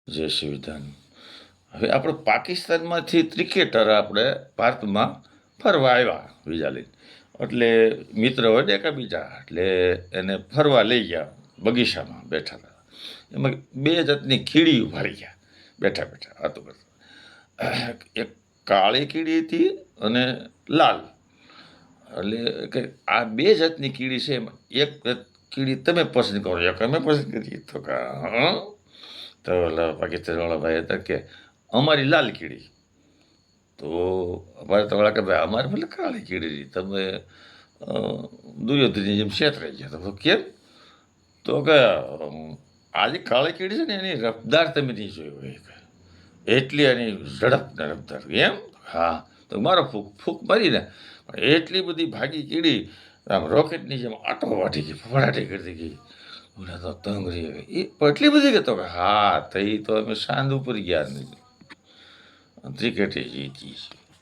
જય શ્રી વિધાન. હવે આપણે પાકિસ્તાનમાંથી ક્રિકેટર આપણે ભારતમાં ફરવા આવ્યા વિઝા લઈને. એટલે મિત્ર હોય ને કે બીજા, એટલે એને ફરવા લઈ ગયા. બગીચામાં બેઠા હતા, એમાં બે જાતની કીડી ઉભારી ગયા બેઠા બેઠા વાતો કરતા. એક કાળી કીડી હતી અને લાલ. એટલે કે આ બે જાતની કીડી છે, એમાં એક કીડી તમે પસંદ કરો, એક અમે પસંદ કરીએ. તો કે હા. તો ઓલા પાકિસ્તાનવાળા ભાઈ હતા કે અમારી લાલ કીડી. તો અમારે તો ઓલા કે ભાઈ અમારે ભલે કાળી કીડી, તમે દુર્યોધનની જેમ છેતરાઈ ગયા. તો કેમ? તો કે આજે કાળી કીડી છે ને, એની રફતાર તમે નહીં જોઈ હોય, એટલી એની ઝડપ ને રફતાર. એમ? હા. તો મારો ફૂક મારીને એટલી બધી ભાગી કીડી, આમ રોકેટની જેમ આટો વાટી ગઈ, ફફડાટી કરતી ગઈ. ઓલા તો તંગ રહી ગઈ. એ એટલી બધી કહેતો કે હા થઈ. તો અમે સાંજ ઉપર ગયા નહીં, ક્રિકેટ જીતી છે.